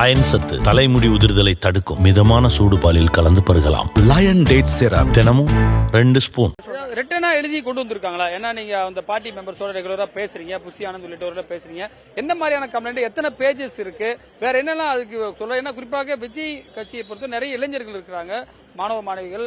Iron சத்து தலைமுடி உதிர்தலை தடுக்கும் மிதமான சூடு பாலில் கலந்து பருகலாம். லயன் டேட் சிரப் தினமும் 2 ஸ்பூன். ரிட்டனா எழுதி கொண்டு வந்திருக்காங்களா? ஏன்னா நீங்க அந்த பார்ட்டி மெம்பர்ஸோட ரெகுலரா பேசுறீங்க, புஷி ஆனந்த் உள்ளிட்டவரோட பேசுறீங்க. எந்த மாதிரியான கம்ப்ளைண்ட், எத்தனை பேஜஸ் இருக்கு, வேற என்னெல்லாம் அதுக்கு சொல்ல? ஏன்னா குறிப்பாக விஜய் கட்சியை பொறுத்து நிறைய இளைஞர்கள் இருக்கிறாங்க, மாணவ மாணவிகள்,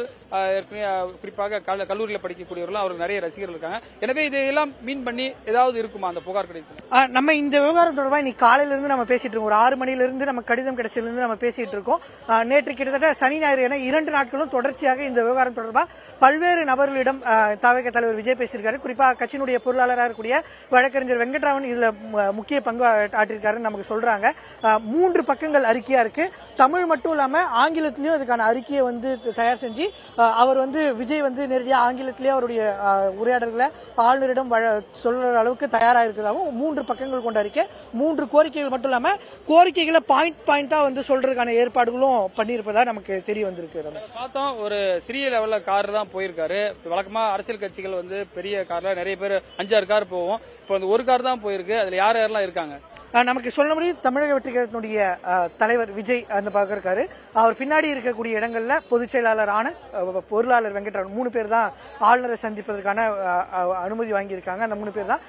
குறிப்பாக கல்லூரியில் படிக்கக்கூடியவர்கள், அவருக்கு நிறைய ரசிகர்கள் இருக்காங்க. எனவே இதையெல்லாம் மீன் பண்ணி ஏதாவது இருக்குமா அந்த புகார் கிடைக்கும்? நம்ம இந்த விவகாரம் தொடர்பாக இன்னைக்கு காலையில இருந்து நம்ம பேசிட்டு இருக்கோம். ஒரு 6 மணில இருந்து நம்ம கடிதம் கிடைச்சதுல இருந்து நம்ம பேசிட்டு இருக்கோம். நேற்று கிட்டத்தட்ட சனி ஞாயிறு என 2 நாட்களும் தொடர்ச்சியாக இந்த விவகாரம் தொடர்பாக பல்வேறு நபர்களிடம் தவிக தலைவர் விஜய் பேசியிருக்காரு. குறிப்பாக கட்சியினுடைய பொருளாளராக இருக்கக்கூடிய வழக்கறிஞர் வெங்கட்ராமன் இதுல முக்கிய பங்கு ஆற்றிருக்காருன்னு நமக்கு சொல்றாங்க. 3 பக்கங்கள் அறிக்கையா இருக்கு. தமிழ் மட்டும் இல்லாம ஆங்கிலத்திலயும் அதுக்கான அறிக்கையை வந்து தயார் செஞ்சு அவர் வந்து விஜய் வந்து நேரடியாக ஆங்கிலத்திலேயே அவருடைய உரையாடல்களை ஆளுநரிடம் சொல்ற அளவுக்கு தயாரா இருக்கிறதாகவும் 3 பக்கங்கள் கொண்ட அறிக்கை. 3 கோரிக்கைகள் மட்டும் இல்லாம கோரிக்கைகளை பாயிண்டா வந்து சொல்றதுக்கான ஏற்பாடுகளும் பண்ணியிருப்பதா நமக்கு தெரிய வந்திருக்கு. பார்த்தோம், ஒரு சிறிய லெவல்ல கார் தான் போயிருக்காரு. வழக்கமா அரசியல் கட்சிகள் வந்து பெரிய கார்ல நிறைய பேர் 5-6 கார் போவோம். இப்போ அந்த ஒரு கார் தான் போயிருக்கு. அதுல யார் யாரெல்லாம் இருக்காங்க? நமக்கு சொல்ல முடியும், தமிழக வெற்றிக்கழகத்தினுடைய தலைவர் விஜய் அந்த பக்கம் இருக்காரு. அவர் பின்னாடி இருக்கக்கூடிய இடங்கள்ல பொதுச் செயலாளர் ஆனந்த், பொருளாளர் வெங்கட்ராமன் 3 பேர் தான் ஆளுநரை சந்திப்பதற்கான அனுமதி வாங்கியிருக்காங்க. அந்த 3 பேர் தான்.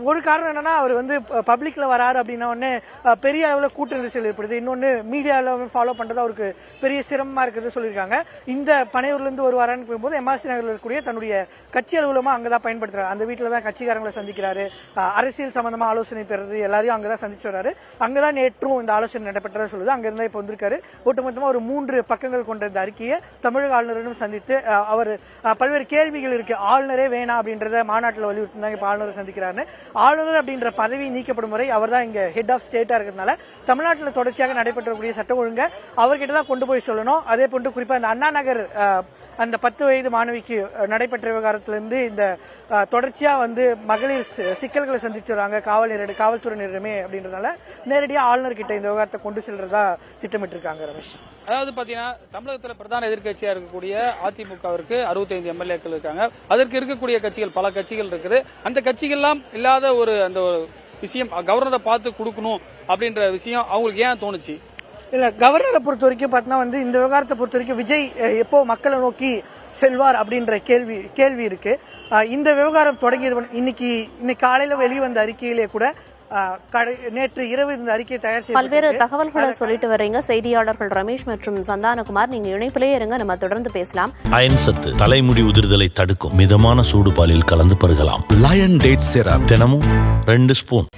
ஒரு காரணம் என்னன்னா, அவர் வந்து பப்ளிக்ல வராரு அப்படின்னா உடனே பெரிய அளவில் கூட்ட நெரிசல் ஏற்படுது. இன்னொன்னு மீடியாவில் ஃபாலோ பண்றது அவருக்கு பெரிய சிரமமா இருக்கிறது சொல்லியிருக்காங்க. இந்த பனையூர்ல இருந்து ஒரு வாரான்னு போகும்போது எம்ஆர்சி நகரில் இருக்கக்கூடிய தன்னுடைய கட்சி அலுவலமா அங்கதான் பயன்படுத்துறாரு. அந்த வீட்டுல தான் கட்சிக்காரங்களை சந்திக்கிறாரு. அரசியல் சம்பந்தமா ஆலோசனை பெறுறது எல்லாரையும் அங்கதான் சந்திச்சு வராரு. அங்கதான் நேற்றும் இந்த ஆலோசனை நடைபெற்றதா சொல்லுது. அங்க இருந்தா இப்ப வந்திருக்காரு. ஒட்டுமொத்தமா ஒரு 3 பக்கங்கள் கொண்ட இந்த அறிக்கையை தமிழக ஆளுநரிடம் சந்தித்து அவர் பல்வேறு கேள்விகள் இருக்கு. ஆளுநரே வேணாம் அப்படின்றத மாநாட்டில் வலியுறுத்தி இப்ப ஆளுநரை சந்திக்கிறாரு. ஆளுநர் அப்படின்ற பதவி நீக்கப்படும் வரை அவர் தான் இங்க ஹெட் ஆஃப் ஸ்டேட்டா இருக்கிறதுனால தமிழ்நாட்டில் தொடர்ச்சியாக நடைபெற்றக்கூடிய சட்டம் ஒழுங்க அவர்கிட்ட தான் கொண்டு போய் சொல்லணும். அதே போன்று குறிப்பா இந்த அண்ணா நகர் அந்த 10 வயது மாணவிக்கு நடைபெற்ற விவகாரத்திலிருந்து இந்த தொடர்ச்சியா வந்து மகளிர் சிக்கல்களை சந்திச்சு வராங்க காவல்துறையினருமே அப்படின்றதுனால நேரடியாக ஆளுநர் கிட்ட இந்த விவகாரத்தை கொண்டு செல்றதா திட்டமிட்டு இருக்காங்க. ரமேஷ், அதாவது பாத்தீங்கன்னா தமிழகத்தில் பிரதான எதிர்கட்சியா இருக்கக்கூடிய அதிமுகவிற்கு 65 எம்எல்ஏக்கள் இருக்காங்க. அதற்கு இருக்கக்கூடிய கட்சிகள் பல கட்சிகள் இருக்குது. அந்த கட்சிகள்லாம் இல்லாத ஒரு அந்த விஷயம் கவர்னரை பார்த்து கொடுக்கணும் அப்படின்ற விஷயம் அவங்களுக்கு ஏன் தோணுச்சு? இல்ல, கவர்னரை பொறுத்த வரைக்கும் பார்த்தீங்கன்னா வந்து இந்த விவகாரத்தை பொறுத்த வரைக்கும் விஜய் எப்போ மக்களை நோக்கி செல்வார் அப்படின்ற கேள்வி இருக்கு. இந்த விவகாரம் தொடங்கியது இன்னைக்கு காலையில வெளிவந்த அறிக்கையிலே கூட நேற்று இரவு இந்த அறிக்கையை தயார் செய்ய பல்வேறு தகவல்களை சொல்லிட்டு வர்றீங்க செய்தியாளர்கள் ரமேஷ் மற்றும் சந்தானகுமார். நீங்க இணைப்பிலே இருங்க, நம்ம தொடர்ந்து பேசலாம். அயன் சத்து தலைமுடி உதிர்தலை தடுக்கும் மிதமான சூடு பாலில் கலந்து பருகலாம். லயன் டேட் சிரப் தினமும் 2 ஸ்பூன்.